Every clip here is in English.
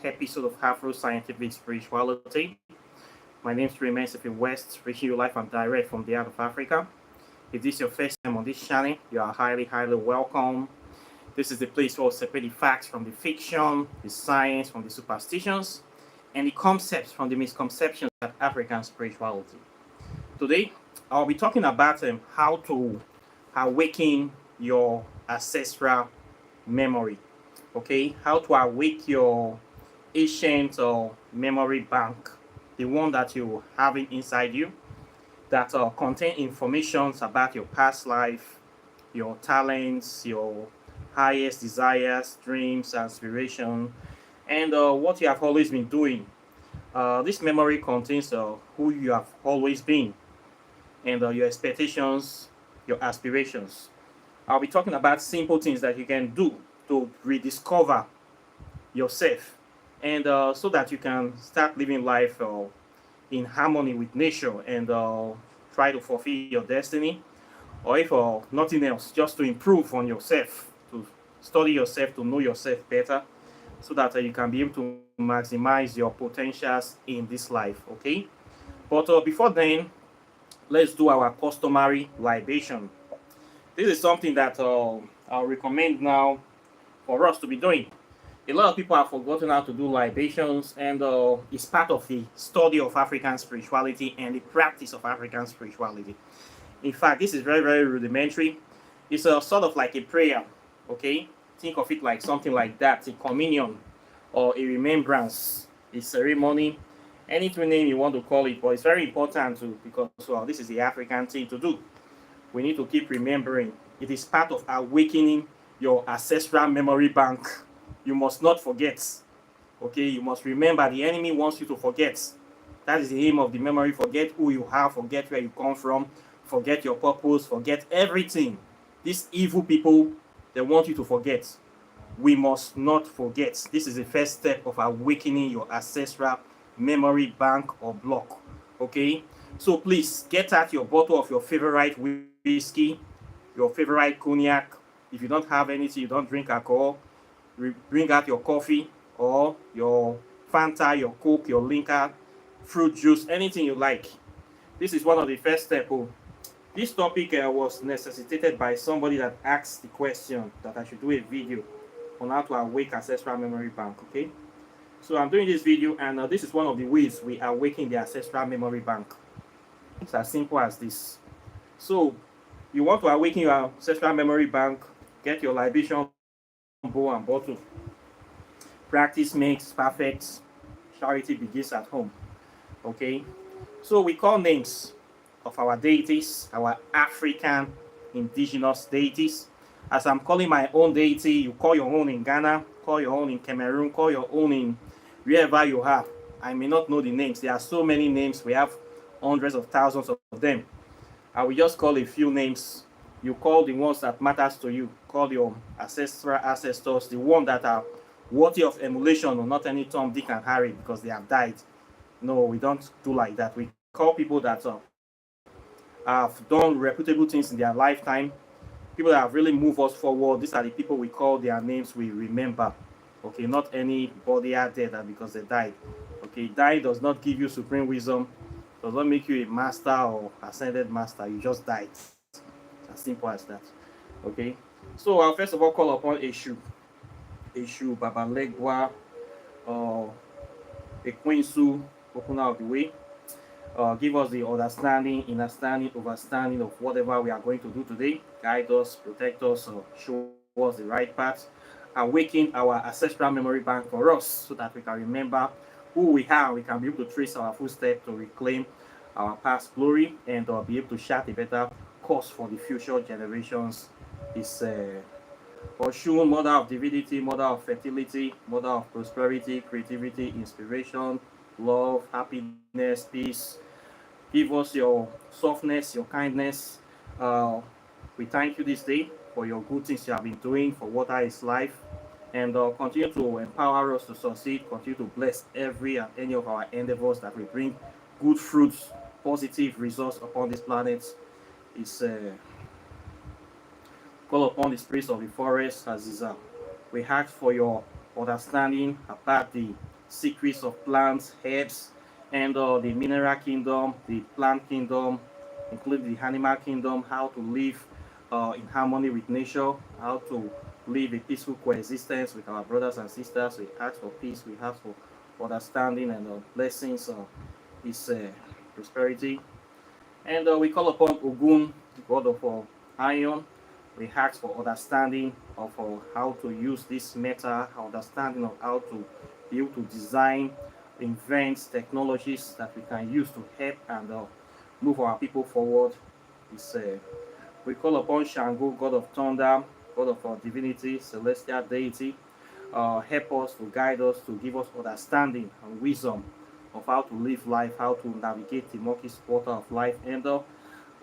episode of Afro Scientific Spirituality. My name is Remains West, reaching you live and direct from the heart of Africa. If this is your first time on this channel, you are highly welcome. This is the place where we separate the facts from the fiction, the science from the superstitions, and the concepts from the misconceptions of African spirituality. Today, I'll be talking about how to awaken your ancestral memory. Okay, how to awake your ancient memory bank, the one that you having inside you that contain information about your past life, your talents, your highest desires, dreams, aspiration, and what you have always been doing. This memory contains who you have always been and your expectations, your aspirations. I'll be talking about simple things that you can do to rediscover yourself and so that you can start living life in harmony with nature and try to fulfill your destiny, or if nothing else, just to improve on yourself, to study yourself, to know yourself better, so that you can be able to maximize your potentials in this life. Okay, but before then, let's do our customary libation. This is something that I'll recommend now for us to be doing. A lot of people have forgotten how to do libations, and it's part of the study of African spirituality and the practice of African spirituality. In fact, this is very rudimentary. It's a sort of like a prayer, okay? Think of it like something like that, a communion or a remembrance, a ceremony, any name you want to call it, but it's very important to, because this is the African thing to do. We need to keep remembering. It is part of awakening your ancestral memory bank. You must not forget. Okay, you must remember. The enemy wants you to forget. That is the aim of the memory. Forget who you are, forget where you come from, forget your purpose, forget everything. These evil people, they want you to forget. We must not forget. This is the first step of awakening your ancestral memory bank or block. Okay, so please get out your bottle of your favorite whiskey, your favorite cognac. If you don't have anything, you don't drink alcohol, bring out your coffee or your Fanta, your Coke, your Linka, fruit juice, anything you like. This is one of the first steps. This topic was necessitated by somebody that asked the question that I should do a video on how to awake ancestral memory bank. Okay, so I'm doing this video, and this is one of the ways we awaken the ancestral memory bank. It's as simple as this. So you want to awaken your ancestral memory bank, get your libation bowl and bottle. Practice makes perfect. Charity begins at home. Okay, so we call names of our deities, our African indigenous deities. As I'm calling my own deity, you call your own in Ghana, call your own in Cameroon, call your own in wherever you are. I may not know the names. There are so many names. We have hundreds of thousands of them. I will just call a few names. You call the ones that matters to you. Call your ancestral ancestors, the ones that are worthy of emulation, or not any Tom, Dick, and Harry because they have died. No, we don't do like that. We call people that have done reputable things in their lifetime, people that have really moved us forward. These are the people we call, their names we remember. Okay, not anybody out there that because they died. Okay, dying does not give you supreme wisdom, does not make you a master or ascended master. You just died. It's as simple as that. Okay, so I'll first of all call upon Eshu, Babalegwa, Equinsu, open out the way. Give us the understanding, understanding, overstanding of whatever we are going to do today. Guide us, protect us, show us the right path. Awaken our ancestral memory bank for us so that we can remember who we are. We can be able to trace our footsteps to reclaim our past glory and be able to chart a better course for the future generations. Is Oshun, mother of divinity, mother of fertility, mother of prosperity, creativity, inspiration, love, happiness, peace. Give us your softness, your kindness. We thank you this day for your good things you have been doing, for water is life, and continue to empower us to succeed. Continue to bless every and any of our endeavors that will bring good fruits, positive results upon this planet. It's call upon the spirits of the forest as is. We ask for your understanding about the secrets of plants, herbs, and the mineral kingdom, the plant kingdom, including the animal kingdom, how to live in harmony with nature, how to live a peaceful coexistence with our brothers and sisters. We ask for peace, we ask for understanding and blessings, is prosperity. And we call upon Ogun, the god of iron. We ask for understanding of how to use this metal, understanding of how to be able to design, invent technologies that we can use to help and move our people forward. It's, we call upon Shango, god of thunder, god of divinity, celestial deity. Help us to guide us, to give us understanding and wisdom of how to live life, how to navigate the murky water of life, and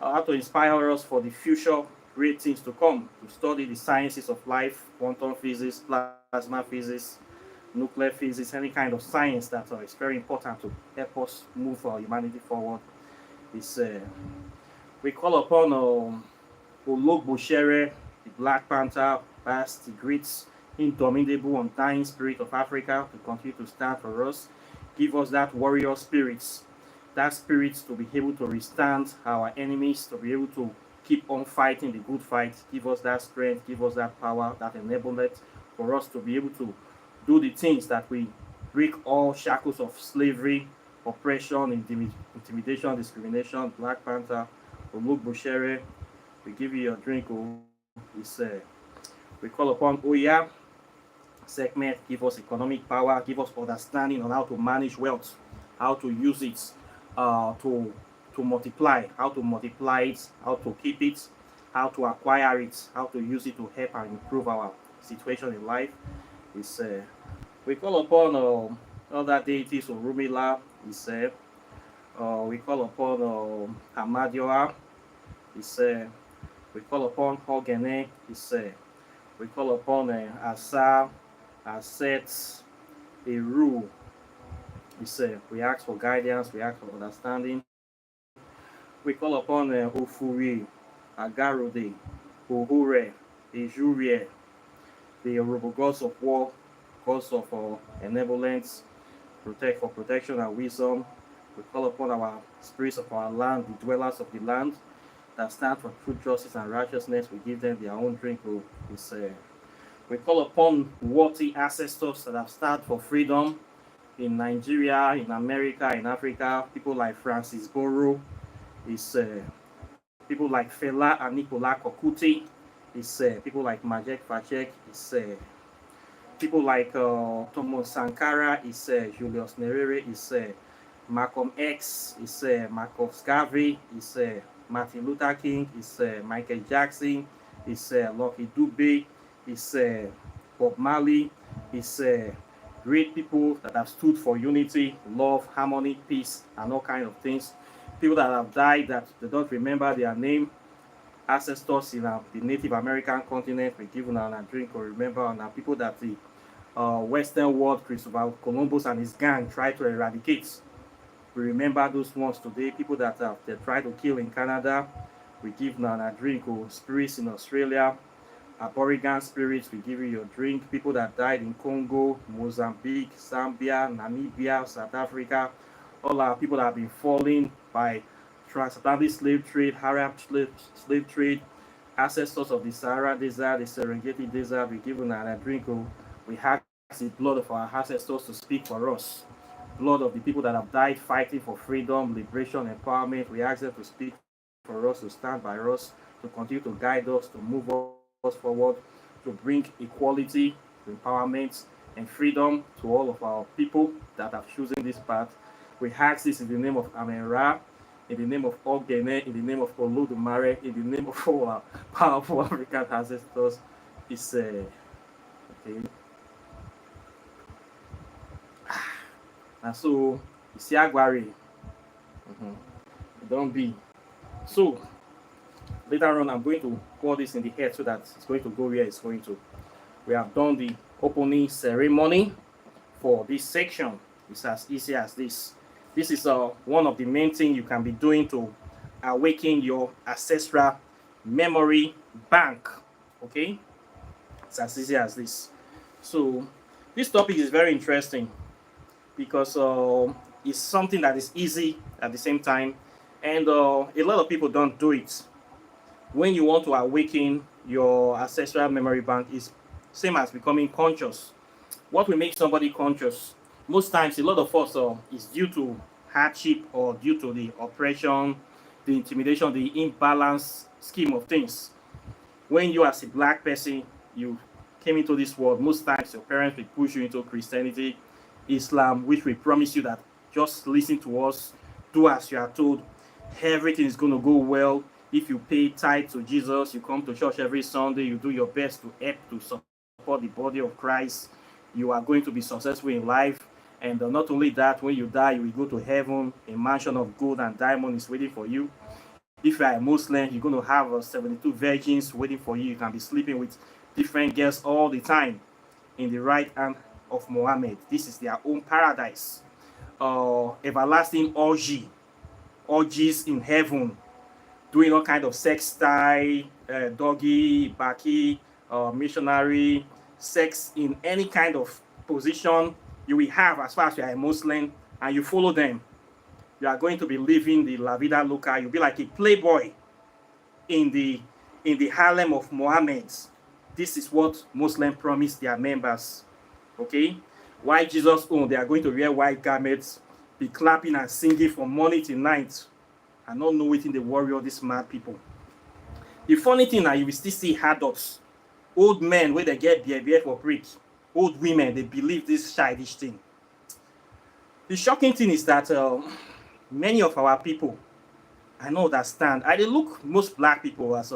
how to inspire us for the future great things to come, to study the sciences of life, quantum physics, plasma physics, nuclear physics, any kind of science that is very important to help us move our humanity forward. It's, we call upon Ologboshere, the Black Panther, past the great, indomitable, undying spirit of Africa, to continue to stand for us. Give us that warrior spirit, that spirit to be able to withstand our enemies, to be able to keep on fighting the good fight. Give us that strength, give us that power, that enablement for us to be able to do the things that we break all shackles of slavery, oppression, intimidation, discrimination. Black Panther, Ologboshere, we give you your drink. We call upon Oya segment, give us economic power, give us understanding on how to manage wealth, how to use it to multiply, how to multiply it, how to keep it, how to acquire it, how to use it to help and improve our situation in life. It's, we call upon other deities, Rumila, we call upon Amadioha, we call upon Hogene, we call upon Asa, Assets, Eru. We ask for guidance, we ask for understanding. We call upon Ofuri, Agarode, Ohure, Ejurie, the honorable gods of war, gods of benevolence, protect for protection and wisdom. We call upon our spirits of our land, the dwellers of the land, that stand for truth, justice, and righteousness. We give them their own drink. We call upon worthy ancestors that have started for freedom in Nigeria, in America, in Africa. People like Francis Borough, people like Fela and Nicola Kokuti, people like Majek Fachek, people like Thomas Sankara, Julius Nyerere, Malcolm X, Marcus Garvey, Martin Luther King, Michael Jackson, Lucky Dube, Bob Marley, great people that have stood for unity, love, harmony, peace, and all kinds of things. People that have died that they don't remember their name, ancestors in the Native American continent, we give them a drink or remember, and people that the Western world, Christopher Columbus and his gang tried to eradicate. We remember those ones today. People that they tried to kill in Canada, we give them a drink. Or spirits in Australia, Aboriginal spirits, we give you your drink. People that died in Congo, Mozambique, Zambia, Namibia, South Africa, all our people that have been fallen by transatlantic slave trade, Arab slave trade, ancestors of the Sahara Desert, the Serengeti Desert, we give them a drink. We ask the blood of our ancestors to speak for us. Blood of the people that have died fighting for freedom, liberation, empowerment. We ask them to speak for us, to stand by us, to continue to guide us, to move us forward, to bring equality, empowerment, and freedom to all of our people that have chosen this path. We ask this in the name of Amen-Ra, in the name of Ogene, in the name of Olodumare, in the name of all our powerful African ancestors. It's okay. And so, it's Yagwari. Don't be. So, later on, I'm going to pour this in the head so that it's going to go where it's going to. We have done the opening ceremony for this section. It's as easy as this. This is one of the main things you can be doing to awaken your ancestral memory bank. Okay? It's as easy as this. So, this topic is very interesting. because it's something that is easy at the same time, and a lot of people don't do it. When you want to awaken your ancestral memory bank, is same as becoming conscious. What will make somebody conscious? Most times, a lot of us is due to hardship or due to the oppression, the intimidation, the imbalance scheme of things. When you as a black person, you came into this world, most times your parents will push you into Christianity, Islam, which will promise you that just listen to us, do as you are told, everything is going to go well. If you pay tithe to Jesus, you come to church every Sunday, you do your best to help to support the body of Christ, you are going to be successful in life. And not only that, when you die, you will go to heaven. A mansion of gold and diamond is waiting for you. If you are a Muslim, you're going to have 72 virgins waiting for you. You can be sleeping with different girls all the time in the right hand of Muhammad. This is their own paradise. Everlasting orgies in heaven, doing all kind of sex style, doggy, backy, missionary, sex in any kind of position you will have as far as you are a Muslim and you follow them. You are going to be living the La Vida Loca. You'll be like a playboy in the Harlem of Muhammad. This is what Muslims promise their members. Okay? Why Jesus own, they are going to wear white garments, be clapping and singing from morning till night, and not know within the warrior, these mad people. The funny thing now, you will still see adults, old men where they get beer for prick, old women, they believe this childish thing. The shocking thing is that many of our people, I don't understand. I look most black people as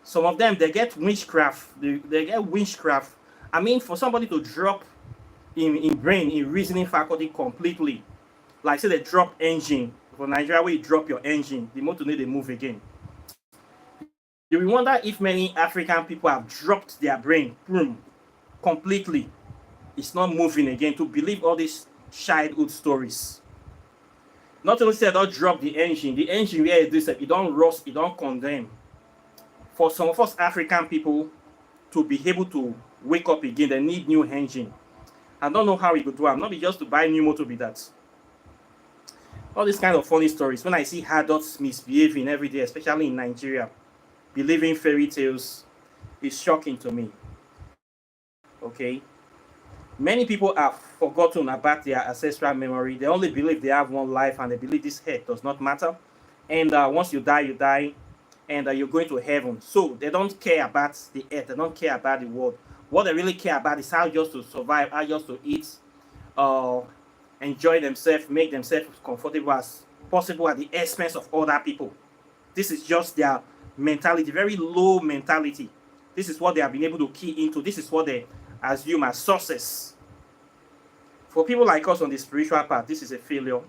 some of them, they get witchcraft. They get witchcraft. I mean, for somebody to drop in brain, in reasoning faculty completely, like say they drop engine. For Nigeria, where you drop your engine, the motor need to move again. You will wonder if many African people have dropped their brain, boom, completely. It's not moving again to believe all these childhood stories. Not only say don't drop the engine where it is, it don't rust, it don't condemn. For some of us African people to be able to wake up again, they need new engine. I don't know how we could do it. Not be just to buy new motor be that. All these kind of funny stories. When I see adults misbehaving every day, especially in Nigeria, believing fairy tales, is shocking to me. Okay? Many people have forgotten about their ancestral memory. They only believe they have one life and they believe this earth does not matter. And once you die, and you're going to heaven. So they don't care about the earth. They don't care about the world. What they really care about is how just to survive, how just to eat, enjoy themselves, make themselves comfortable as possible at the expense of other people. This is just their mentality, very low mentality. This is what they have been able to key into. This is what they assume as success. For people like us on the spiritual path, this is a failure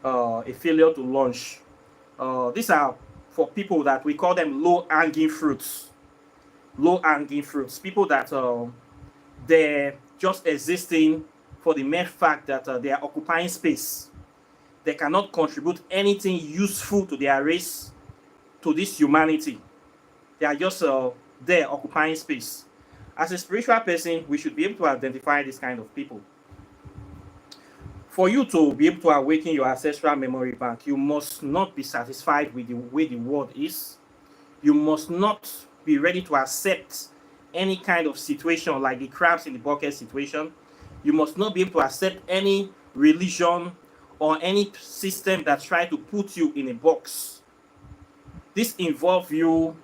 to launch. These are for people that we call them low-hanging fruits. Low-hanging fruits. People that they're just existing for the mere fact that they are occupying space. They cannot contribute anything useful to their race, to this humanity. They are just there occupying space. As a spiritual person, we should be able to identify this kind of people. For you to be able to awaken your ancestral memory bank, you must not be satisfied with the way the world is. You must not be ready to accept any kind of situation like the crabs in the bucket situation. You must not be able to accept any religion or any system that tries to put you in a box. This involves you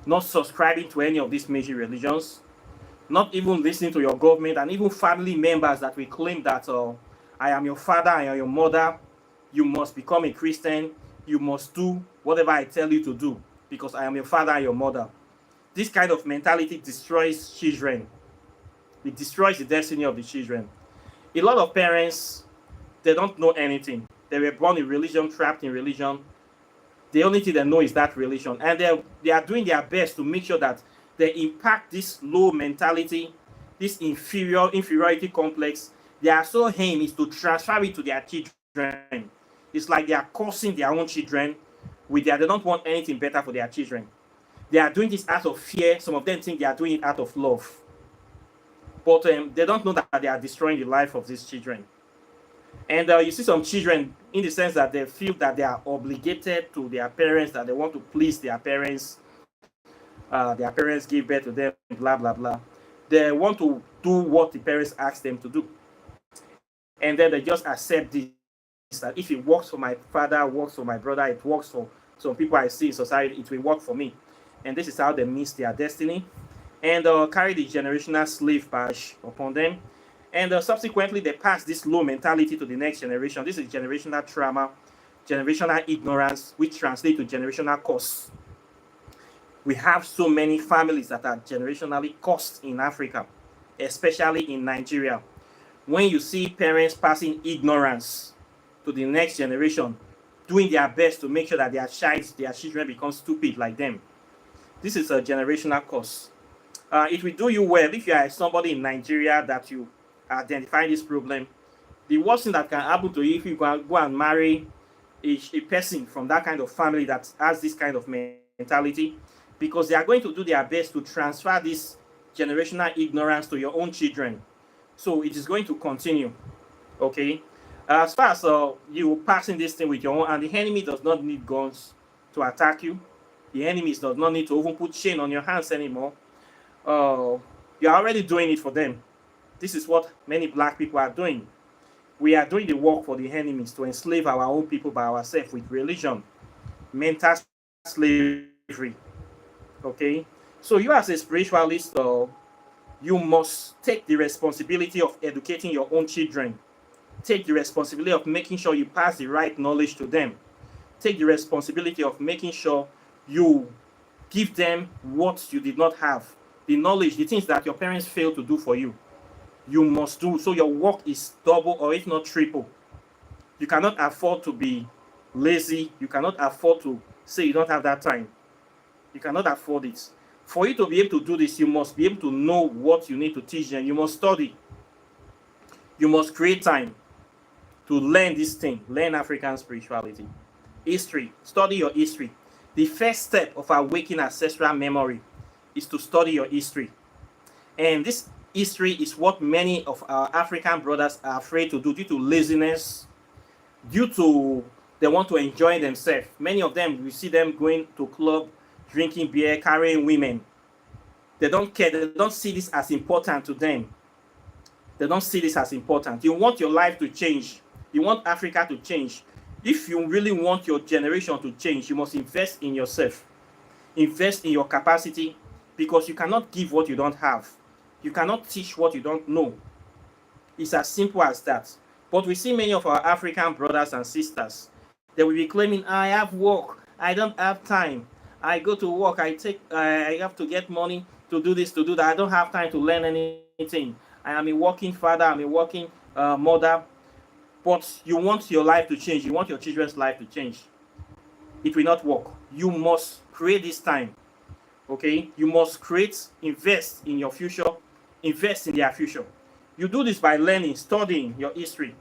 not subscribing to any of these major religions, not even listening to your government, and even family members that will claim that I am your father, I am your mother, you must become a Christian, you must do whatever I tell you to do because I am your father and your mother. This kind of mentality destroys children. It destroys the destiny of the children. A lot of parents, they don't know anything. They were born in religion, trapped in religion. The only thing they know is that religion. And they are doing their best to make sure that they impact this low mentality, this inferiority complex. Their sole aim is to transfer it to their children. It's like they are cursing their own children. They don't want anything better for their children. They are doing this out of fear. Some of them think they are doing it out of love. But they don't know that they are destroying the life of these children. And you see some children in the sense that they feel that they are obligated to their parents, that they want to please their parents give birth to them, blah blah blah. They want to do what the parents ask them to do, and then they just accept this, that if it works for my father, works for my brother, it works for some people I see in society, it will work for me. And this is how they miss their destiny and carry the generational slave badge upon them. And subsequently, they pass this low mentality to the next generation. This is generational trauma, generational ignorance, which translates to generational curse. We have so many families that are generationally cursed in Africa, especially in Nigeria. When you see parents passing ignorance to the next generation, doing their best to make sure that their children become stupid like them, this is a generational curse. It will do you well if you are somebody in Nigeria that you identify this problem. The worst thing that can happen to you if you go and marry a person from that kind of family that has this kind of mentality, because they are going to do their best to transfer this generational ignorance to your own children. So it is going to continue. Okay? As far as you passing this thing with your own, and the enemy does not need guns to attack you. The enemy does not need to even put chain on your hands anymore. You're already doing it for them. This is what many black people are doing. We are doing the work for the enemies to enslave our own people by ourselves with religion, mental slavery. Okay? So you as a spiritualist, you must take the responsibility of educating your own children. Take the responsibility of making sure you pass the right knowledge to them. Take the responsibility of making sure you give them what you did not have. The knowledge, the things that your parents failed to do for you, you must do. So your work is double or if not triple. You cannot afford to be lazy. You cannot afford to say you don't have that time. You cannot afford it. For you to be able to do this, you must be able to know what you need to teach them. You must study. You must create time to learn this thing. Learn African spirituality. History. Study your history. The first step of awakening ancestral memory is to study your history. And this history is what many of our African brothers are afraid to do due to laziness, due to they want to enjoy themselves. Many of them, we see them going to club, drinking beer, carrying women. They don't care. They don't see this as important to them. They don't see this as important. You want your life to change. You want Africa to change. If you really want your generation to change, you must invest in yourself. Invest in your capacity, because you cannot give what you don't have. You cannot teach what you don't know. It's as simple as that. But we see many of our African brothers and sisters, they will be claiming, I have work, I don't have time. I go to work, I have to get money to do this, to do that. I don't have time to learn anything. I am a working father, I'm a working mother. But you want your life to change. You want your children's life to change. It will not work. You must create this time. Okay? You must invest in your future, invest in their future. You do this by learning, studying your history,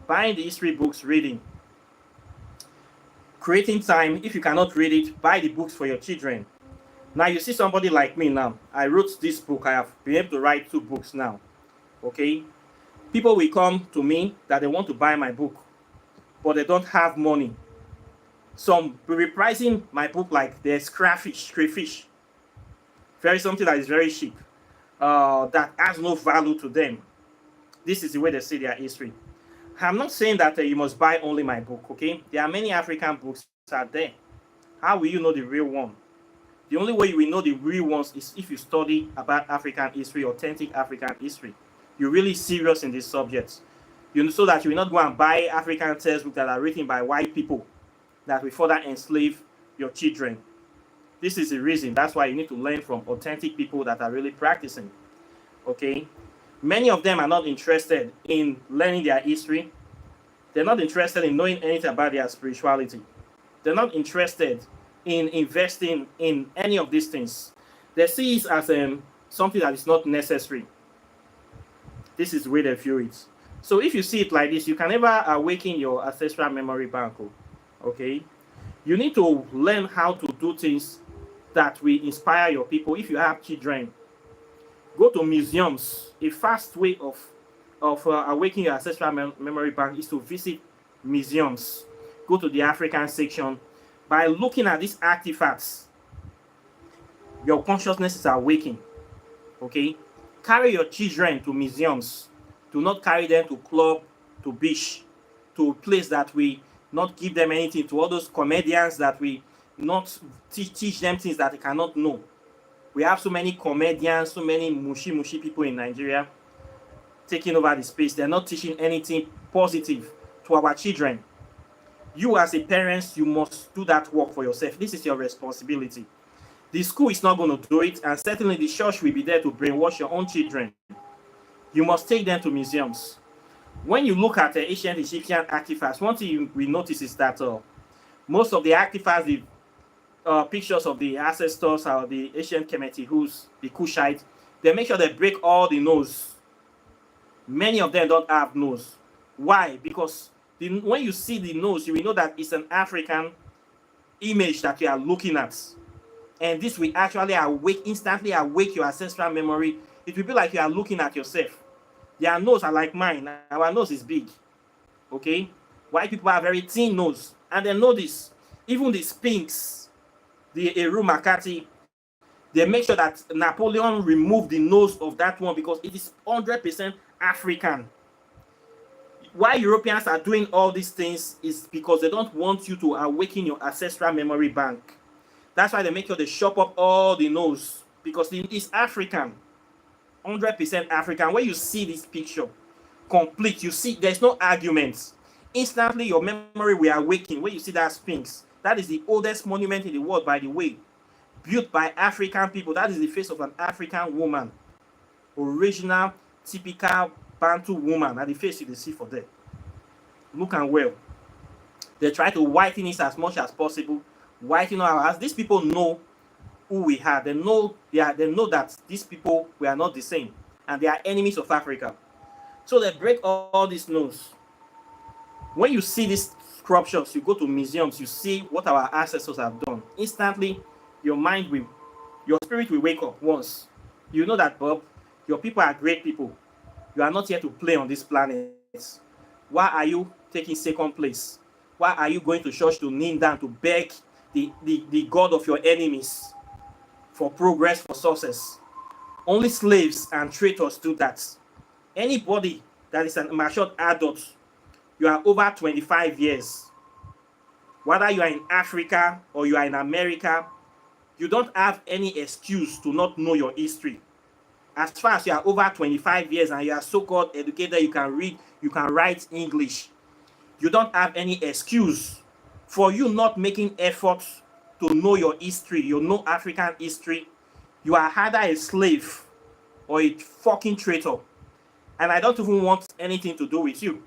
buying the history books, reading. Creating time. If you cannot read it, buy the books for your children. Now you see somebody like me now. I wrote this book. I have been able to write 2 books now. Okay? People will come to me that they want to buy my book, but they don't have money. Some will be pricing my book like there's crayfish. Something that is very cheap, that has no value to them. This is the way they see their history. I'm not saying that you must buy only my book, okay? There are many African books out there. How will you know the real one? The only way you will know the real ones is if you study about African history, authentic African history. You're really serious in this subject. So that you will not go and buy African textbooks that are written by white people that will further enslave your children. This is the reason. That's why you need to learn from authentic people that are really practicing. Okay? Many of them are not interested in learning their history. They're not interested in knowing anything about their spirituality. They're not interested in investing in any of these things. They see it as something that is not necessary. This is the way they view it. So if you see it like this, you can never awaken your ancestral memory bank. Okay? You need to learn how to do things that will inspire your people. If you have children, go to museums. A fast way of of Awaken Your Ancestral Memory Bank is to visit museums. Go to the African section. By looking at these artifacts, your consciousness is awakened. Okay? Carry your children to museums. Do not carry them to club, to beach, to a place that we not give them anything, to all those comedians that we not teach them things that they cannot know. We have so many comedians, so many mushy people in Nigeria taking over the space. They're not teaching anything positive to our children. You as a parent, you must do that work for yourself. This is your responsibility. The school is not going to do it, and certainly the church will be there to brainwash your own children. You must take them to museums. When you look at the ancient Egyptian artifacts, one thing we notice is that most of the artifacts, the pictures of the ancestors or the ancient Kemetic, who's the Kushite, they make sure they break all the nose. Many of them don't have nose. Why? Because when you see the nose, you will know that it's an African image that you are looking at. And this will actually instantly awake your ancestral memory. It will be like you are looking at yourself. Their nose are like mine. Our nose is big. Okay? White people have very thin nose. And then notice, even the Sphinx, the Eru Makati, they make sure that Napoleon removed the nose of that one because it is 100% African. Why Europeans are doing all these things is because they don't want you to awaken your ancestral memory bank. That's why they make sure they chop up all the nose because it's African, 100% African. When you see this picture complete, you see there's no arguments. Instantly, your memory will awaken when you see that Sphinx. That is the oldest monument in the world, by the way, built by African people. That is the face of an African woman, original, typical Bantu woman, and the face you see for them. Look and well. They try to whiten it as much as possible. Whiten our as these people know who we are. They know that these people we are not the same, and they are enemies of Africa. So they break all these nose. When you see these sculptures, you go to museums, you see what our ancestors have done. Instantly, your spirit will wake up once. You know that, Bob, your people are great people. You are not here to play on this planet. Why are you taking second place? Why are you going to church to kneel down to beg the God of your enemies for progress, for success? Only slaves and traitors do that. Anybody that is a matured adult, you are over 25 years, whether you are in Africa or you are in America, you don't have any excuse to not know your history. As far as you are over 25 years and you are so-called educated, you can read, you can write English, you don't have any excuse for you not making efforts to know your history, you know African history. You are either a slave or a fucking traitor. And I don't even want anything to do with you.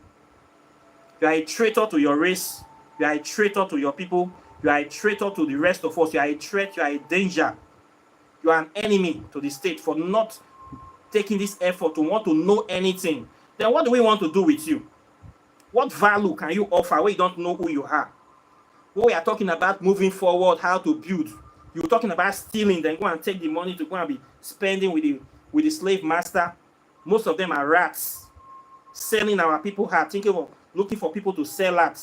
You are a traitor to your race. You are a traitor to your people. You are a traitor to the rest of us. You are a threat. You are a danger. You are an enemy to the state for not taking this effort to want to know anything. Then what do we want to do with you? What value can you offer when you don't know who you are? When we are talking about moving forward, how to build, you're talking about stealing, then go and take the money to go and be spending with the slave master. Most of them are rats, selling our people heart, thinking of looking for people to sell at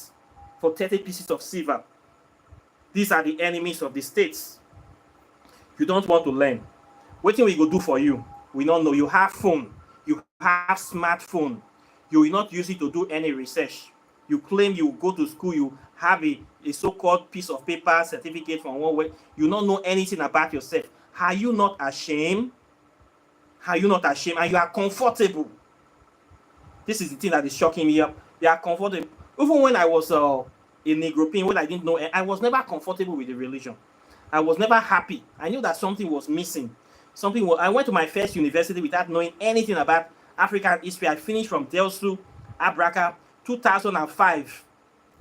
for 30 pieces of silver. These are the enemies of the states. You don't want to learn. What we go do for you? We don't know. You have phone. You have smartphone. You will not use it to do any research. You claim you go to school. You have a so-called piece of paper, certificate from one way. You don't know anything about yourself. Are you not ashamed? Are you not ashamed? And you are comfortable. This is the thing that is shocking me up. You are comfortable. Even when I was in Negropin, when I didn't know, I was never comfortable with the religion. I was never happy. I knew that something was missing. I went to my first university without knowing anything about African history. I finished from Delsu, Abraka, 2005.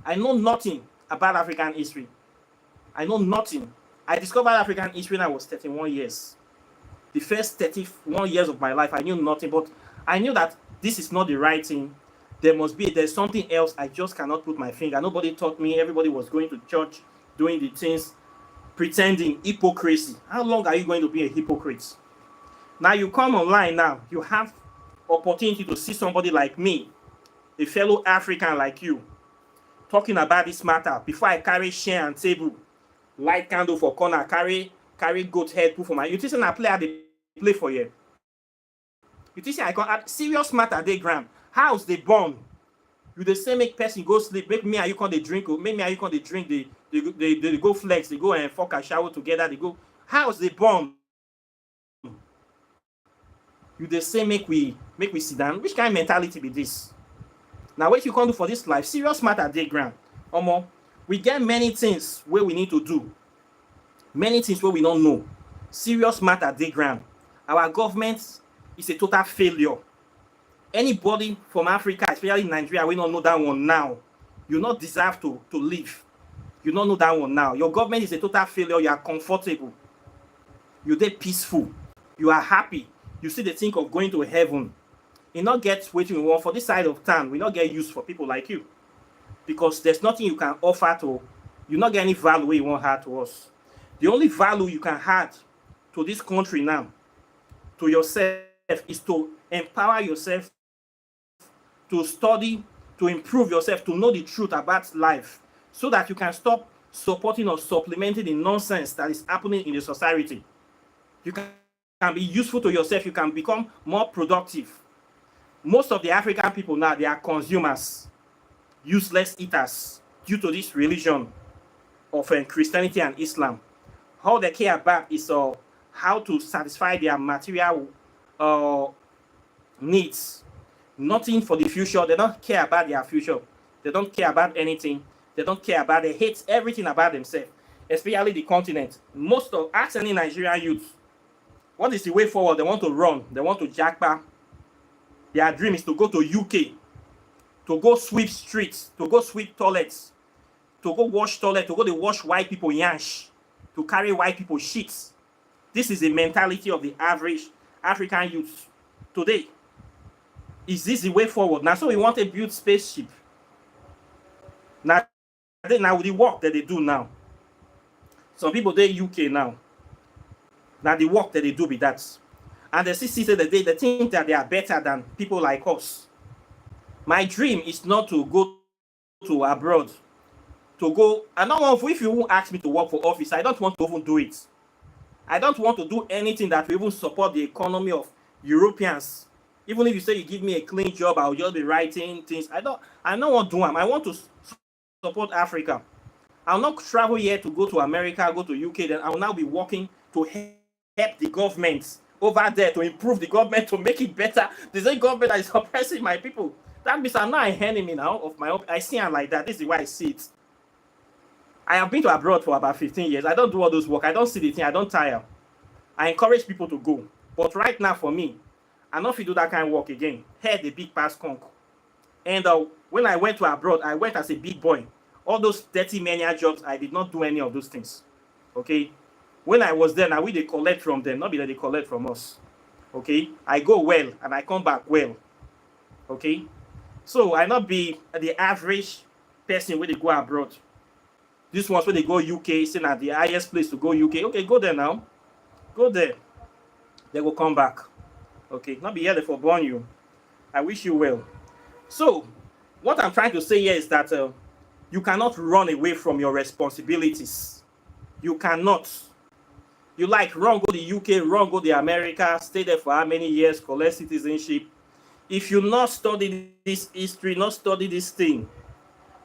I know nothing about African history. I know nothing. I discovered African history when I was 31 years. The first 31 years of my life, I knew nothing, but I knew that this is not the right thing. There's something else. I just cannot put my finger. Nobody taught me. Everybody was going to church, doing the things, pretending, hypocrisy. How long are you going to be a hypocrite? Now you come online now. You have opportunity to see somebody like me, a fellow African like you, talking about this matter before I carry chair and table, light candle for corner, carry goat head put for my. You think I play at the play for you? You think I can add serious matter they gram? House they born? You the same make person go sleep. Make me and you can they drink. Make me and you can they drink. They go flex. They go and fuck and shower together. They go. House they born? You the same make we sit down. Which kind of mentality be this? Now what you can do for this life? Serious matter they gram. Omo, we get many things where we need to do. Many things where we don't know. Serious matter they gram. Our government is a total failure. Anybody from Africa, especially Nigeria, we don't know that one now. You not deserve to live. You don't know that one now. Your government is a total failure. You are comfortable. You're there peaceful. You are happy. You still think of going to heaven. You not get what you want for this side of town. We not get use for people like you. Because there's nothing you can offer to. You not get any value you want to add to us. The only value you can add to this country now, to yourself, is to empower yourself, to study, to improve yourself, to know the truth about life, so that you can stop supporting or supplementing the nonsense that is happening in the society. You can be useful to yourself. You can become more productive. Most of the African people now, they are consumers, useless eaters, due to this religion of Christianity and Islam. All they care about is how to satisfy their material needs. Nothing for the future. They don't care about their future. They don't care about anything. They don't care about. They hate everything about themselves, especially the continent. Most of ask any Nigerian youth, what is the way forward? They want to run. They want to jackpot. Their dream is to go to UK, to go sweep streets, to go sweep toilets, to go wash toilet, to go to wash white people yansh, to carry white people sheets. This is the mentality of the average African youth today. Is this the way forward? Now, so we want to build spaceship. Now with the work that they do now. Some people they UK now. Now the work that they do with that. And they see that they think that they are better than people like us. My dream is not to go to abroad. To go, I don't want, if you won't ask me to work for office, I don't want to even do it. I don't want to do anything that will even support the economy of Europeans. Even if you say you give me a clean job, I'll just be writing things. I don't want to do them. I want to support Africa. I'll not travel here to go to America, go to UK, then I'll now be working to help the government over there, to improve the government, to make it better. The same government that is oppressing my people. That means I'm not an enemy now of my own. I see it like that. This is why I see it. I have been to abroad for about 15 years. I don't do all those work. I don't see the thing. I don't tire. I encourage people to go. But right now, for me, I don't feel do that kind of work again. Head the big pass conk. And when I went to abroad, I went as a big boy. All those 30 mania jobs, I did not do any of those things. Okay? When I was there, now we they collect from them, not be that they collect from us. Okay? I go well and I come back well. Okay? So I not be the average person when they go abroad. This one's when they go UK, saying at the highest place to go UK. Okay, go there now. Go there. They will come back. Okay, not be here for born you. I wish you well. So, what I'm trying to say here is that you cannot run away from your responsibilities. You cannot. You like run, go to UK, run, go to America, stay there for how many years, collect citizenship. If you not study this history, not study this thing,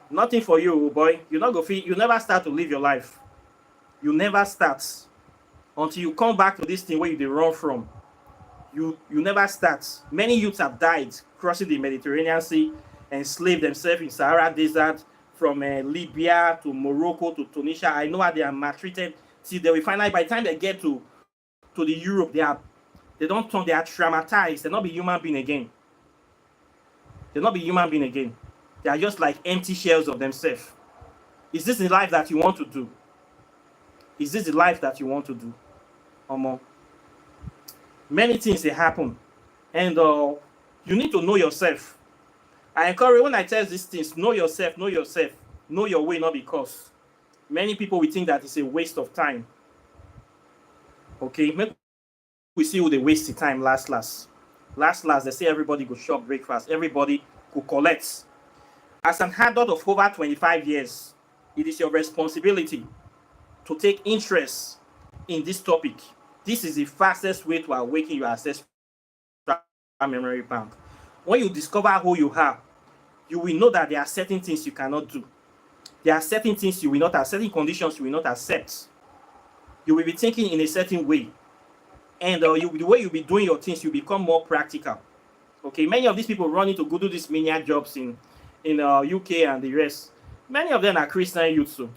nothing for you, boy. You not go feel. You never start to live your life. You never start until you come back to this thing where you run from. You never start. Many youths have died crossing the Mediterranean Sea, enslaved themselves in Sahara Desert, from Libya to Morocco to Tunisia. I know how they are maltreated. See, they will find out by the time they get to the Europe, they are traumatized. They're not be human being again. They're not be human being again. They are just like empty shells of themselves. Is this the life that you want to do? Is this the life that you want to do? Many things they happen. And you need to know yourself. I encourage when I tell these things, know yourself, know your way, not because. Many people will think that it's a waste of time. Okay, maybe we see who they waste the time last. last, they say everybody go shop breakfast, everybody go collect. As an adult of over 25 years, it is your responsibility to take interest in this topic. This is the fastest way to awaken your ancestral memory bank. When you discover who you are, you will know that there are certain things you cannot do. There are certain things you will not have, certain conditions you will not accept. You will be thinking in a certain way. And the way you'll be doing your things, you become more practical. Okay, many of these people running to go do these menial jobs in UK and the rest. Many of them are Christian youths. So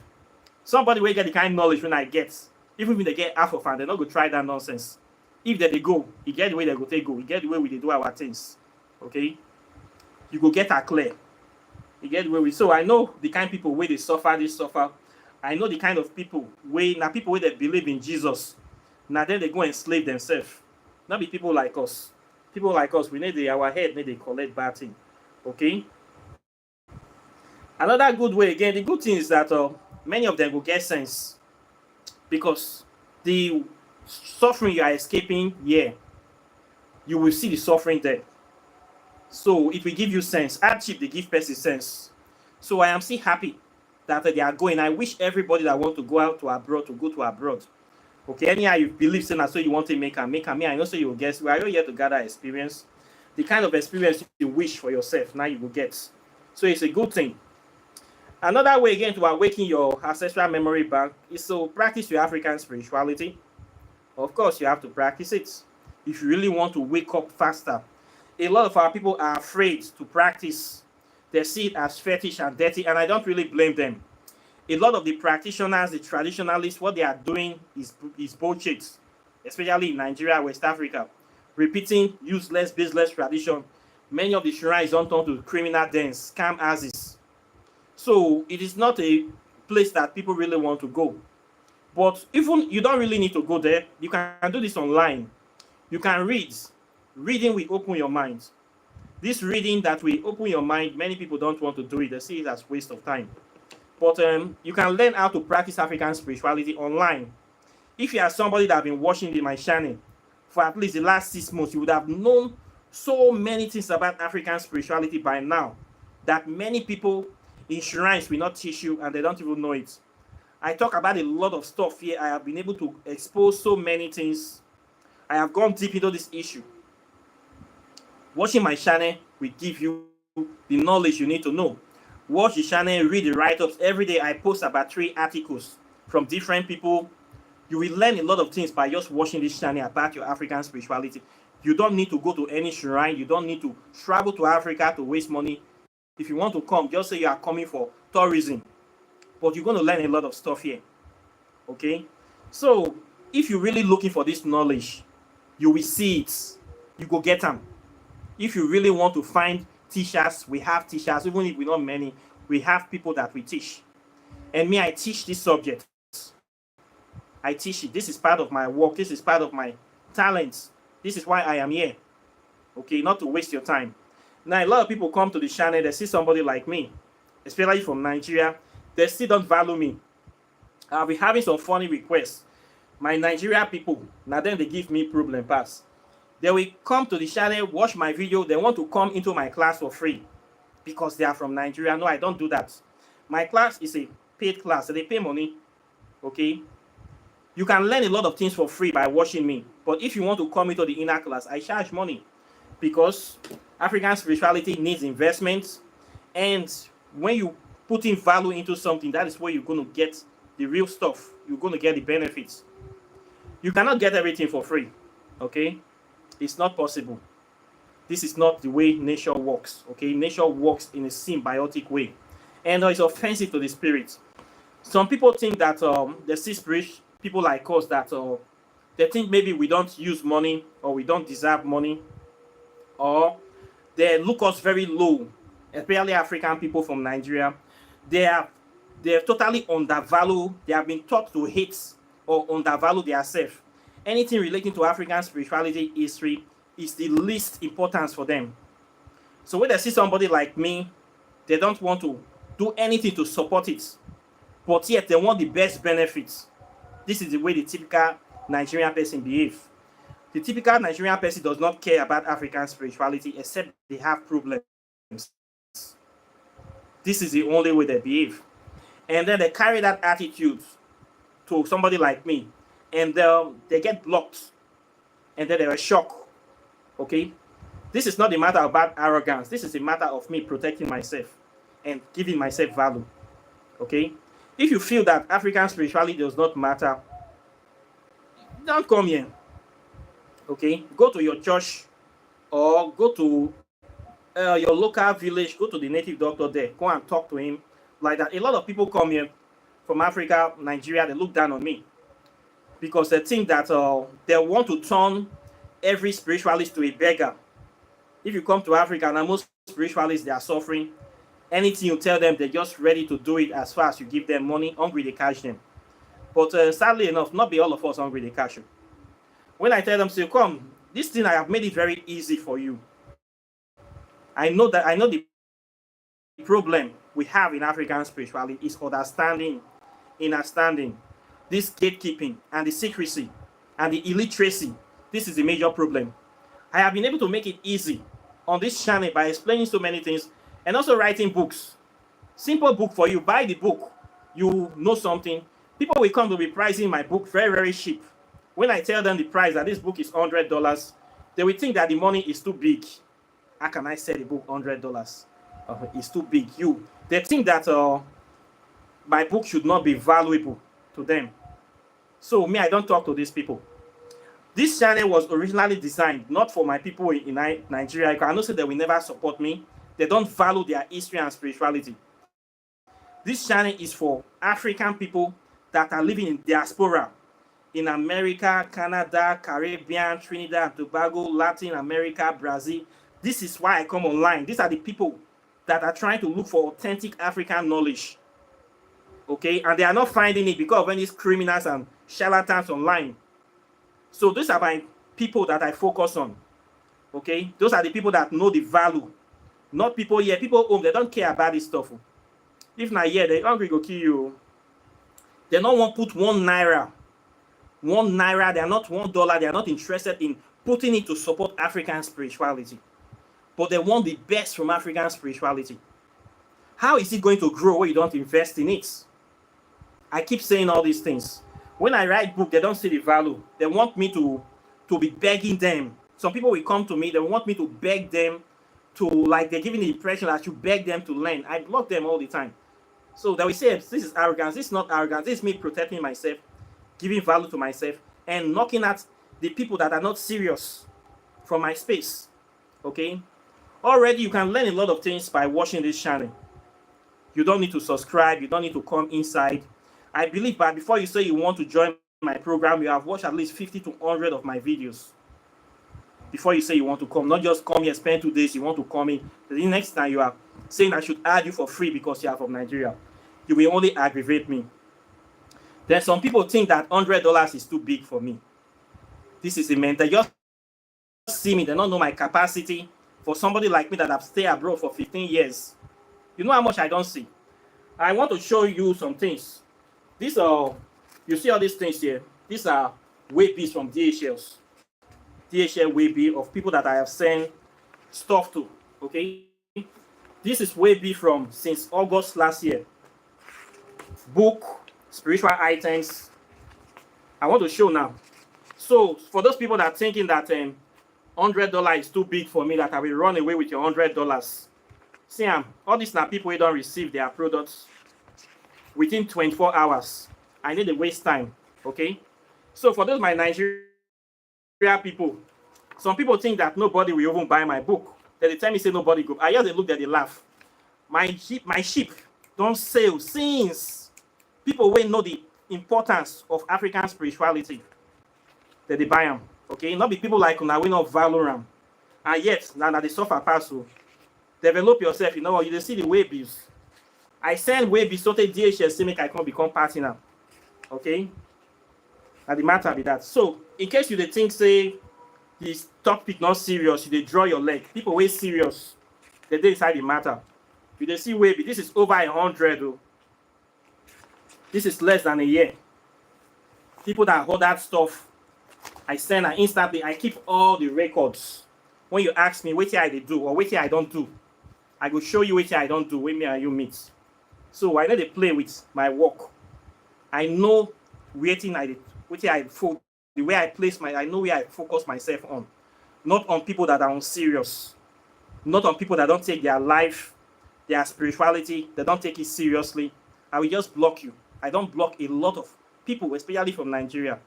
somebody will get the kind of knowledge when I get, even if they get half of it, they're not going to try that nonsense. If they go, you get the way they go take go, you get the way we do our things. Okay, you go get her clear. You get the way we. So I know the kind of people where they suffer. I know the kind of people where they believe in Jesus. Now then they go and enslave themselves. Not be people like us. People like us, we need our head need they collect bad thing. Okay. Another good way again. The good thing is that many of them will get sense, because the suffering you are escaping here, you will see the suffering there. So it will give you sense. Hardship they give person sense. So I am still happy that they are going. I wish everybody that want to go out to abroad to go to abroad. Okay, anyhow you believe saying so you want to make a me. I know so you will guess. We are here to gather experience. The kind of experience you wish for yourself, now you will get. So it's a good thing. Another way again to awaken your ancestral memory bank is to practice your African spirituality. Of course, you have to practice it if you really want to wake up faster. A lot of our people are afraid to practice. They see it as fetish and dirty, and I don't really blame them. A lot of the practitioners, the traditionalists, what they are doing is bullshit, especially in Nigeria, West Africa. Repeating useless, baseless tradition. Many of the shrines don't turn to criminal dens, scam asses. So it is not a place that people really want to go. But even you don't really need to go there. You can do this online. You can read. Reading will open your mind. This reading that will open your mind, many people don't want to do it. They see it as waste of time. But you can learn how to practice African spirituality online. If you are somebody that has been watching my channel for at least the last 6 months, you would have known so many things about African spirituality by now that many people in shrines will not teach you, and they don't even know it. I talk about a lot of stuff here. I have been able to expose so many things. I have gone deep into this issue. Watching my channel will give you the knowledge you need to know. Watch the channel, read the write-ups. Every day I post about 3 articles from different people. You will learn a lot of things by just watching this channel about your African spirituality. You don't need to go to any shrine. You don't need to travel to Africa to waste money. If you want to come, just say you are coming for tourism. But you're going to learn a lot of stuff here. Okay? So, if you're really looking for this knowledge, you will see it. You go get them. If you really want to find teachers, we have teachers. Even if we're not many, we have people that we teach. And me, I teach this subject. I teach it. This is part of my work. This is part of my talents. This is why I am here. Okay? Not to waste your time. Now, a lot of people come to the channel, they see somebody like me, especially from Nigeria, they still don't value me. I'll be having some funny requests. My Nigeria people, now then they give me problem pass. They will come to the channel, watch my video, they want to come into my class for free because they are from Nigeria. No, I don't do that. My class is a paid class, so they pay money. Okay? You can learn a lot of things for free by watching me. But if you want to come into the inner class, I charge money because African spirituality needs investment, and when you put in value into something, that is where you're going to get the real stuff. You're going to get the benefits. You cannot get everything for free. Okay? It's not possible. This is not the way nature works. Okay? Nature works in a symbiotic way, and it's offensive to the spirit. Some people think that they see spirit people like us that they think maybe we don't use money, or we don't deserve money, or they look us very low, especially African people from Nigeria. They are totally undervalued. They have been taught to hate or undervalue themselves. Anything relating to African spirituality history is the least importance for them. So when they see somebody like me, they don't want to do anything to support it, but yet they want the best benefits. This is the way the typical Nigerian person behaves. The typical Nigerian person does not care about African spirituality except they have problems. This is the only way they behave. And then they carry that attitude to somebody like me. And they get blocked. And then they're shocked. Okay? This is not a matter about arrogance. This is a matter of me protecting myself and giving myself value. Okay? If you feel that African spirituality does not matter, don't come here. Okay? Go to your church or go to your local village, go to the native doctor there, go and talk to him like that. A lot of people come here from Africa, Nigeria, they look down on me because they think that they want to turn every spiritualist to a beggar. If you come to Africa, now most spiritualists, they are suffering. Anything you tell them, they're just ready to do it as far as you give them money. Hungry, they catch them. But sadly enough, not be all of us hungry, they catch you. When I tell them, say, come, this thing, I have made it very easy for you. I know the problem we have in African spirituality is understanding, this gatekeeping and the secrecy and the illiteracy. This is the major problem. I have been able to make it easy on this channel by explaining so many things and also writing books. Simple book for you. Buy the book. You know something. People will come to be pricing my book very, very cheap. When I tell them the price that this book is $100, they will think that the money is too big. How can I sell the book $100? It's too big. They think that my book should not be valuable to them. So me, I don't talk to these people. This channel was originally designed not for my people in Nigeria. I cannot say they will never support me. They don't value their history and spirituality. This channel is for African people that are living in diaspora in America, Canada, Caribbean, Trinidad and Tobago, Latin America, Brazil. This is why I come online. These are the people that are trying to look for authentic African knowledge. Okay? And they are not finding it because of any criminals and charlatans online. So these are my people that I focus on. Okay? Those are the people that know the value. Not people here. People home, they don't care about this stuff. If not here, they're hungry go kill you. They don't want to put 1 naira. 1 naira, they are not $1. They are not interested in putting it to support African spirituality. But they want the best from African spirituality. How is it going to grow when you don't invest in it? I keep saying all these things. When I write book, they don't see the value. They want me to be begging them. Some people will come to me, they want me to beg them to, like, they're giving the impression that you beg them to learn. I block them all the time. So they will say, this is arrogance. This is not arrogance. This is me protecting myself, giving value to myself, and knocking at the people that are not serious from my space. Okay? Already, you can learn a lot of things by watching this channel. You don't need to subscribe. You don't need to come inside. I believe that before you say you want to join my program, you have watched at least 50 to 100 of my videos. Before you say you want to come, not just come here, spend 2 days, you want to come in. The next time you are saying I should add you for free because you are from Nigeria, you will only aggravate me. Then some people think that $100 is too big for me. This is immense. They just see me, they don't know my capacity. For somebody like me that have stayed abroad for 15 years, you know how much I don't see. I want to show you some things. These are, you see all these things here. These are waybies from DHLs. DHL waybill of people that I have sent stuff to. Okay, this is waybill from since August last year. Book, spiritual items. I want to show now. So for those people that are thinking that $100 is too big for me, that I will run away with your $100. See, all these now people who don't receive their products within 24 hours. I need to waste time. Okay, so for those my Nigeria people, some people think that nobody will even buy my book. They tell me say nobody go. I hear they look at they laugh. My ship don't sell since people will know the importance of African spirituality. That they buy them. Okay, not be people like una we not value them. And yet now they suffer pass. So develop yourself. You know what? You see the waybills. I send waybills so that DHL say make I come become partner. Okay. And the matter be that. So in case you think say this topic not serious, you they draw your leg. People way serious. They decide the matter. You they see waybill. This is over 100. Oh. This is less than a year. People that hold that stuff, I send and instantly I keep all the records. When you ask me what I they do or what I don't do, I will show you what I don't do when me and you meet. So I know they play with my work. I know waiting I what I the way I place I know where I focus myself on. Not on people that are unserious. Not on people that don't take their life, their spirituality, they don't take it seriously. I will just block you. I don't block a lot of people, especially from Nigeria.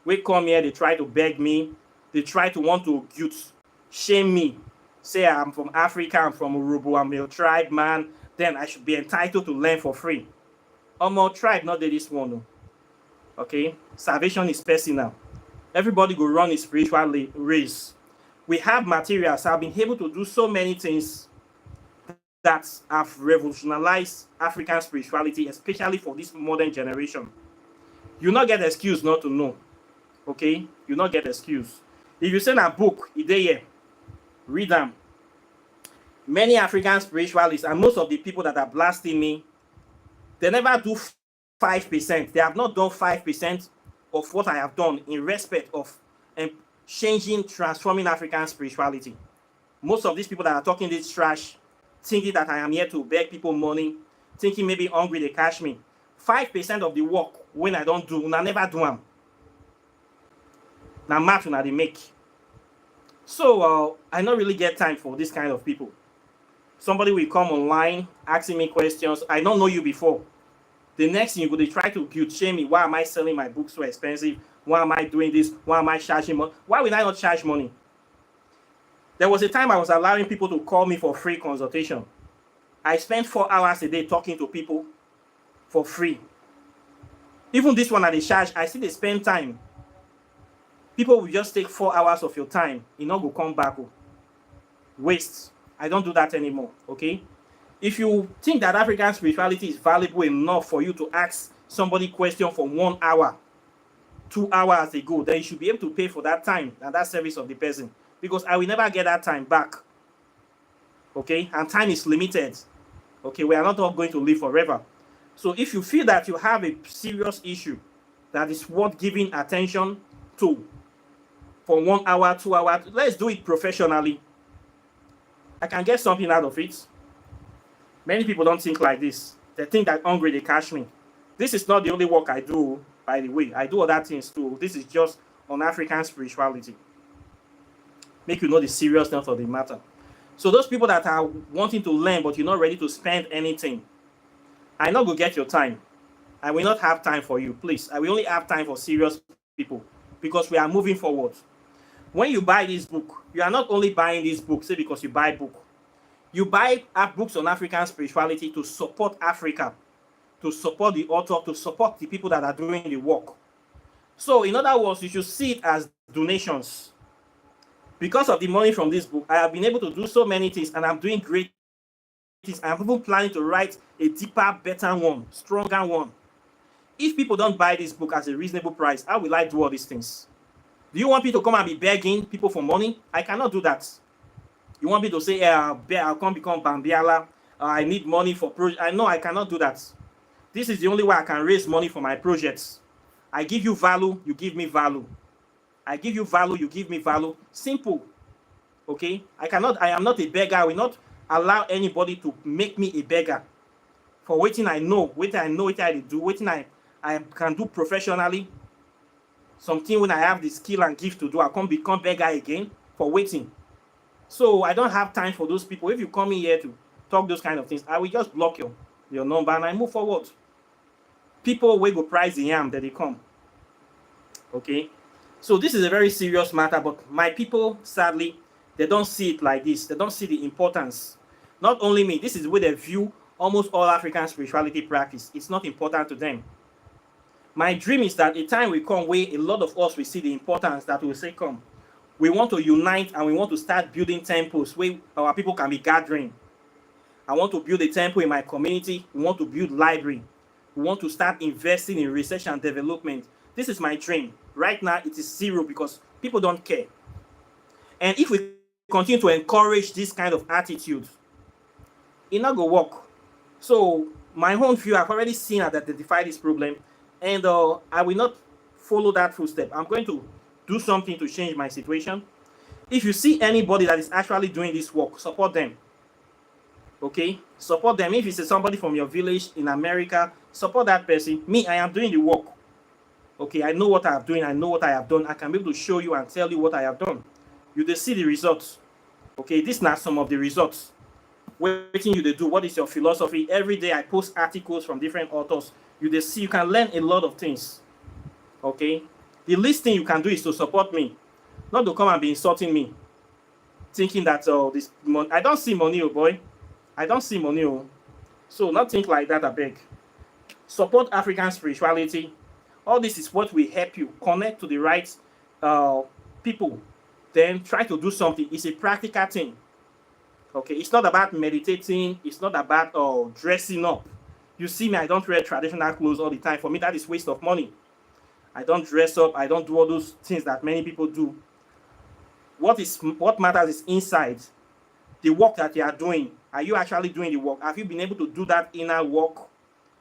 We come here, they try to beg me, they try to want to guilt, shame me, say I'm from Africa, I'm from Urubu, I'm a tribe man, then I should be entitled to learn for free. My tribe, not this one. No. Okay? Salvation is personal. Everybody go run a spiritual race. We have materials. I've been able to do so many things that have revolutionized African spirituality, especially for this modern generation. You not get excuse not to know. Okay? You not get excuse. If you send a book, it's there, read them. Many African spiritualists and most of the people that are blasting me, they never do 5%. They have not done 5% of what I have done in respect of changing, transforming African spirituality. Most of these people that are talking this trash, thinking that I am here to beg people money, thinking maybe hungry they catch me. 5% of the work when I don't do, I never do them. Now math they make. So I don't really get time for this kind of people. Somebody will come online asking me questions. I don't know you before. The next thing they try to guilt shame me. Why am I selling my books so expensive? Why am I doing this? Why am I charging money? Why will I not charge money? There was a time I was allowing people to call me for free consultation. I spent 4 hours a day talking to people for free. Even this one at the charge, I see they spend time. People will just take 4 hours of your time. You know, go come back. Waste. I don't do that anymore. Okay? If you think that African spirituality is valuable enough for you to ask somebody question for 1 hour, 2 hours ago, then you should be able to pay for that time and that service of the person. Because I will never get that time back. Okay? And time is limited. Okay? We are not all going to live forever. So if you feel that you have a serious issue that is worth giving attention to for 1 hour, 2 hours, let's do it professionally. I can get something out of it. Many people don't think like this. They think that hungry they catch me. This is not the only work I do, by the way. I do other things too. This is just on African spirituality. Make you know the seriousness of the matter. So those people that are wanting to learn but you're not ready to spend anything, I not go get your time. I will not have time for you, please. I will only have time for serious people because we are moving forward. When you buy this book, you are not only buying this book, say because you buy book. You buy books on African spirituality to support Africa, to support the author, to support the people that are doing the work. So in other words, you should see it as donations. Because of the money from this book, I have been able to do so many things and I'm doing great things. I'm even planning to write a deeper, better one, stronger one. If people don't buy this book at a reasonable price, how will I do all these things? Do you want me to come and be begging people for money? I cannot do that. You want me to say, I'll come become Bambiala, I need money for project. I know I cannot do that. This is the only way I can raise money for my projects. I give you value, you give me value. I give you value, you give me value. Simple. Okay? I am not a beggar. I will not allow anybody to make me a beggar. For waiting I know what I do, waiting I can do professionally. Something when I have the skill and gift to do, I can't become beggar again for waiting. So I don't have time for those people. If you come in here to talk those kind of things, I will just block your number and I move forward. People will go price the yam that they come. Okay? So this is a very serious matter, but my people, sadly, they don't see it like this. They don't see the importance. Not only me, this is the way they view almost all African spirituality practice. It's not important to them. My dream is that a time will come where a lot of us will see the importance that will say, come. We want to unite and we want to start building temples where our people can be gathering. I want to build a temple in my community. We want to build library. We want to start investing in research and development. This is my dream. Right now, it is zero because people don't care. And if we continue to encourage this kind of attitude, it not go work. So my own view, I've already seen and identified this problem, and I will not follow that footstep. I'm going to do something to change my situation. If you see anybody that is actually doing this work, support them. Okay, support them. If it's somebody from your village in America, support that person. Me, I am doing the work. Okay, I know what I am doing. I know what I have done. I can be able to show you and tell you what I have done. You dey see the results. Okay, these are some of the results. Waiting you dey do. What is your philosophy? Every day I post articles from different authors. You dey see. You can learn a lot of things. Okay, the least thing you can do is to support me, not to come and be insulting me, thinking that this money. I don't see money, oh boy. I don't see money, oh. So not think like that, I beg. Support African spirituality. All this is what will help you connect to the right people. Then try to do something. It's a practical thing. Okay, it's not about meditating. It's not about dressing up. You see me, I don't wear traditional clothes all the time. For me, that is waste of money. I don't dress up. I don't do all those things that many people do. What matters is inside. The work that you are doing. Are you actually doing the work? Have you been able to do that inner work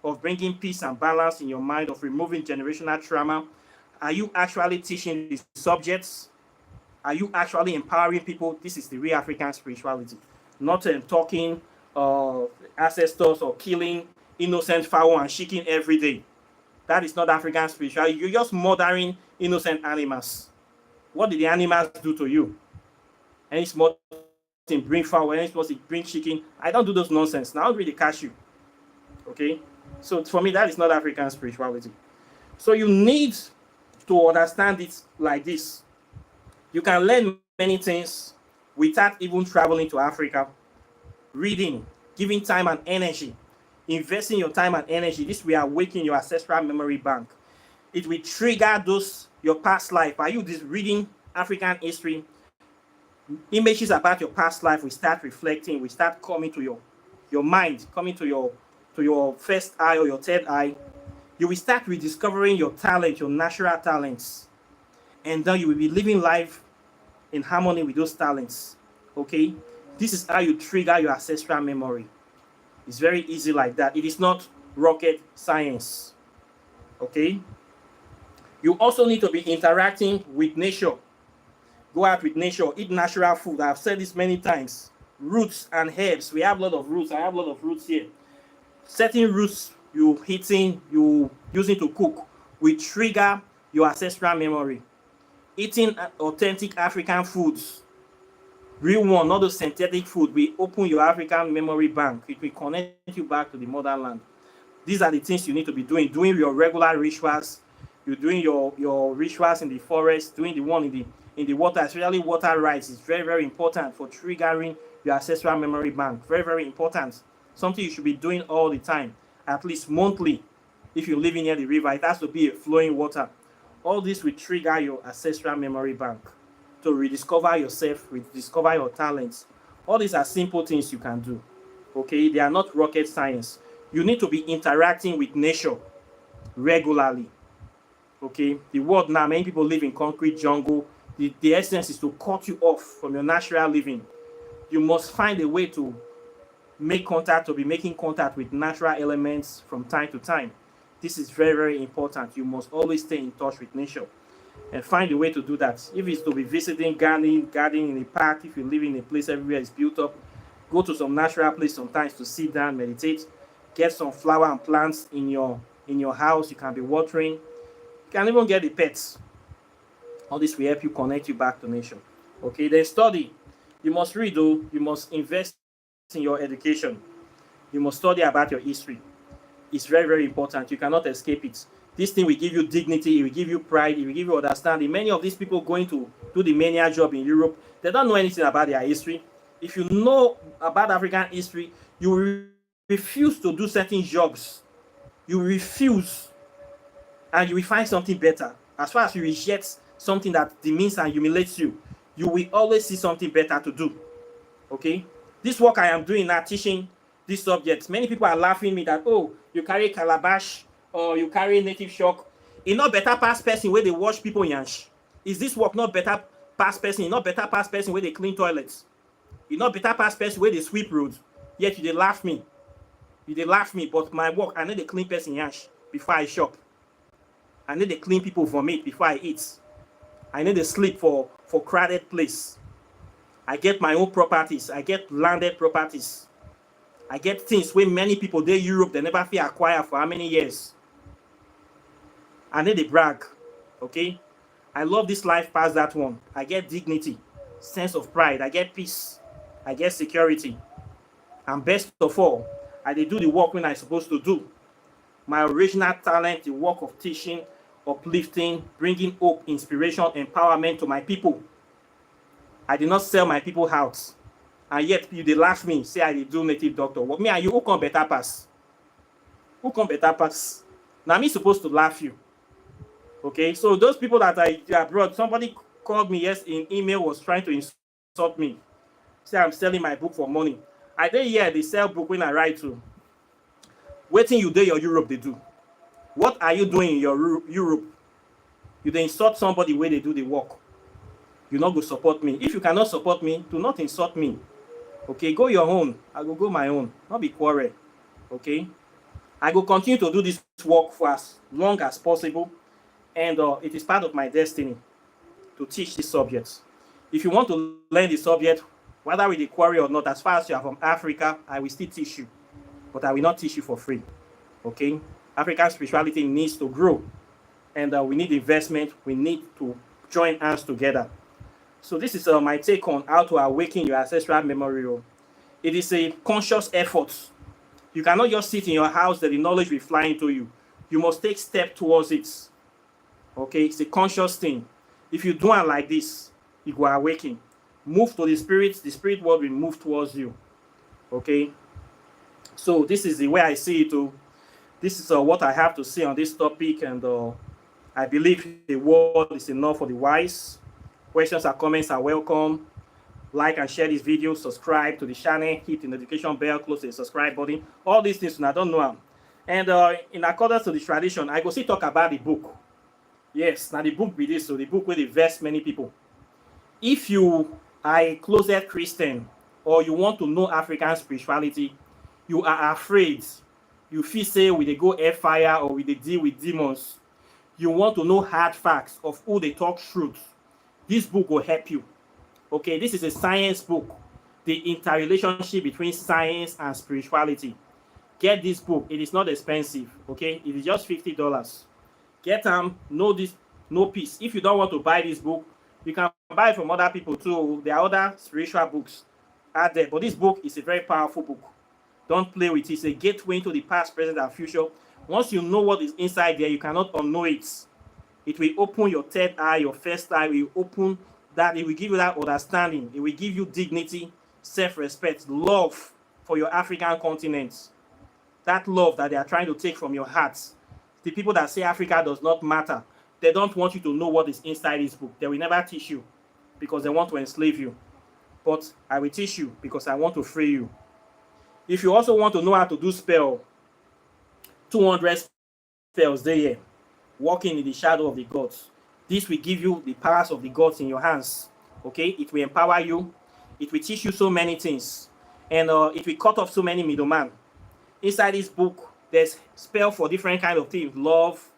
of bringing peace and balance in your mind, of removing generational trauma? Are you actually teaching the subjects? Are you actually empowering people? This is the real African spirituality. Not talking ancestors or killing innocent fowl and chicken every day. That is not African spirituality. You're just murdering innocent animals. What did the animals do to you? Any small thing, bring fowl, any small thing, bring chicken. I don't do those nonsense. Now I'll really catch you. Okay? So for me, that is not African spirituality. So you need to understand it like this. You can learn many things without even traveling to Africa. Reading, giving time and energy, investing your time and energy. This will awaken your ancestral memory bank. It will trigger your past life. Are you just reading African history? Images about your past life will start reflecting, will start coming to your mind, coming to your first eye or your third eye. You will start rediscovering your talent, your natural talents. And then you will be living life in harmony with those talents. Okay? This is how you trigger your ancestral memory. It's very easy like that. It is not rocket science. Okay? You also need to be interacting with nature. Go out with nature. Eat natural food. I've said this many times. Roots and herbs. We have a lot of roots. I have a lot of roots here. Certain roots you using to cook will trigger your ancestral memory. Eating authentic African foods, real one, not those synthetic food, will open your African memory bank. It will connect you back to the motherland. These are the things you need to be doing. Doing your regular rituals. You're doing your rituals in the forest, doing the one in the water, especially water rites is very, very important for triggering your ancestral memory bank. Very, very important. Something you should be doing all the time, at least monthly. If you're living near the river, it has to be a flowing water. All this will trigger your ancestral memory bank to rediscover yourself, rediscover your talents. All these are simple things you can do. Okay, they are not rocket science. You need to be interacting with nature regularly. Okay, the world now, many people live in concrete jungle. The essence is to cut you off from your natural living. You must find a way to make contact or be making contact with natural elements from time to time. This is very, very important. You must always stay in touch with nature and find a way to do that. If it's to be visiting, gardening in a park, if you live in a place everywhere is built up, go to some natural place sometimes to sit down, meditate, get some flower and plants in your house. You can be watering. You can even get the pets. All this will help you connect you back to nature. Okay, then study. You must read, though. You must invest in your education. You must study about your history. It's very, very important. You cannot escape it. This thing will give you dignity. It will give you pride. It will give you understanding. Many of these people going to do the mania job in Europe, they don't know anything about their history. If you know about African history, you will refuse to do certain jobs. You refuse, and you will find something better. As far as you reject something that demeans and humiliates you, you will always see something better to do. Okay? This work I am doing now, teaching these subjects, many people are laughing at me that, oh, you carry calabash or you carry native shock. It's not better past person where they wash people yansh. Is this work not better past person? It's not better past person where they clean toilets. It's not better past person where they sweep roads. Yet you they laugh me. You they laugh me, but my work, I need to clean person yansh before I shop. I need to clean people vomit before I eat. I need a sleep for crowded place. I get my own properties. I get landed properties. I get things where many people dey Europe, they never fit acquire for how many years. I need a brag. Okay? I love this life past that one. I get dignity, sense of pride. I get peace. I get security. And best of all, I dey do the work when I supposed to do. My original talent, the work of teaching, uplifting, bringing hope, inspiration, empowerment to my people. I did not sell my people out. And yet you dey laugh me, say I dey do native doctor. But me and you, who come better pass? Who come better pass? Now me supposed to laugh you. Okay, so those people that are abroad, somebody called me in email, was trying to insult me. Say I'm selling my book for money. I dey here, they sell book when I write to. Wetin you dey your Europe they do? What are you doing in your Europe? You dey insult somebody where they do the work. You not go support me. If you cannot support me, do not insult me. Okay, go your own. I go my own. Not be quarrel. Okay, I go continue to do this work for as long as possible, and it is part of my destiny to teach this subject. If you want to learn the subject, whether with the quarrel or not, as far as you are from Africa, I will still teach you, but I will not teach you for free. Okay, African spirituality needs to grow, and we need investment. We need to join hands together. So this is my take on how to awaken your ancestral memory. It is a conscious effort. You cannot just sit in your house that the knowledge will fly into you. You must take step towards it. Okay, it's a conscious thing. If you do it like this, you go awaken. Move to the spirit world will move towards you. Okay, so this is the way I see it. This is what I have to say on this topic, and I believe the word is enough for the wise. Questions or comments are welcome. Like and share this video, subscribe to the channel, hit the notification bell, close the subscribe button. All these things, I don't know them. And in accordance to the tradition, I go still talk about the book. Yes, now the book be this, so the book will invest many people. If you are a closet Christian, or you want to know African spirituality, you are afraid, you feel say we dey go air fire or we dey deal with demons, you want to know hard facts of who they talk truth, this book will help you. Okay, this is a science book, the interrelationship between science and spirituality. Get this book. It is not expensive. Okay, it is just $50. Get them. Know this. No peace. If you don't want to buy this book, you can buy it from other people too. There are other spiritual books out there, but this book is a very powerful book. Don't play with it. It's a gateway into the past, present, and future. Once you know what is inside there, you cannot unknow it. It will open your third eye, your first eye will open that. It will give you that understanding. It will give you dignity, self-respect, love for your African continent. That love that they are trying to take from your heart. The people that say Africa does not matter, they don't want you to know what is inside this book. They will never teach you because they want to enslave you. But I will teach you because I want to free you. If you also want to know how to do spell, 200 spells there, here, walking in the shadow of the gods. This will give you the powers of the gods in your hands. Okay, it will empower you. It will teach you so many things, and it will cut off so many middlemen. Inside this book, there's spell for different kind of things: love,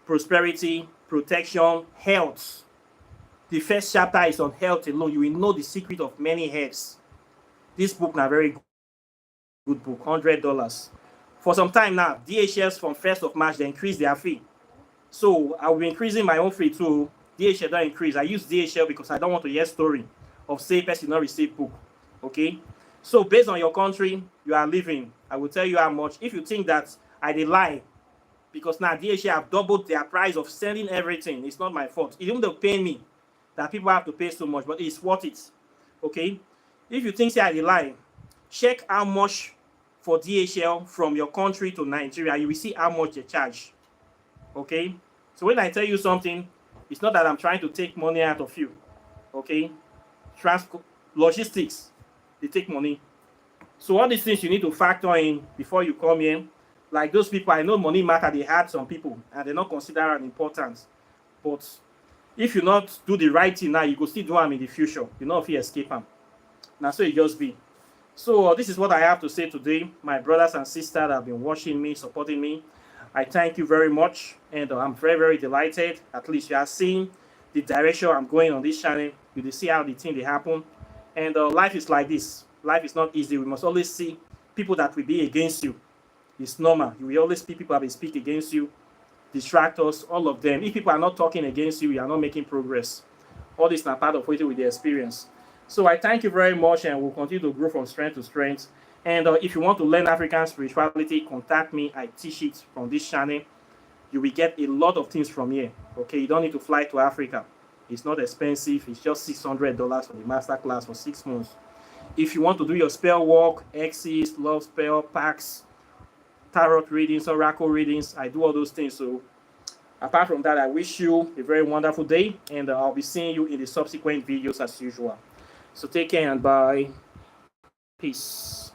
prosperity, protection, health. The first chapter is on health alone. You will know the secret of many herbs. This book is a very good book, $100. For some time now, DHLs from 1st of March, they increase their fee. So I will be increasing my own fee too. DHL don't increase. I use DHL because I don't want to hear story of say person not receive book. Okay? So based on your country you are living, I will tell you how much. If you think that I did lie, because now DHL have doubled their price of selling everything, it's not my fault. Even though pay me, that people have to pay so much, but it's worth it. Okay? If you think say I did lie, check how much for DHL from your country to Nigeria. You will see how much they charge. Okay? So when I tell you something, it's not that I'm trying to take money out of you. Okay? Logistics, they take money. So all these things you need to factor in before you come here. Like those people, I know money matter, they had some people, and they're not considered an importance. But if you not do the right thing now, you go still do them in the future. You know if you escape them. Now so it just be. So this is what I have to say today. My brothers and sisters that have been watching me, supporting me, I thank you very much, and I'm very, very delighted. At least you are seeing the direction I'm going on this channel. You will see how the thing they happen. And life is like this. Life is not easy. We must always see people that will be against you. It's normal. You will always see people that will speak against you, distractors, all of them. If people are not talking against you, you are not making progress. All this is not part of waiting with the experience. So I thank you very much, and we'll continue to grow from strength to strength. And if you want to learn African spirituality, contact me. I teach it from this channel. You will get a lot of things from here. Okay, you don't need to fly to Africa. It's not expensive. It's just $600 for the master class for 6 months. If you want to do your spell work, X's, love spell, packs, tarot readings, oracle readings, I do all those things. So apart from that, I wish you a very wonderful day, and I'll be seeing you in the subsequent videos as usual. So take care and bye. Peace.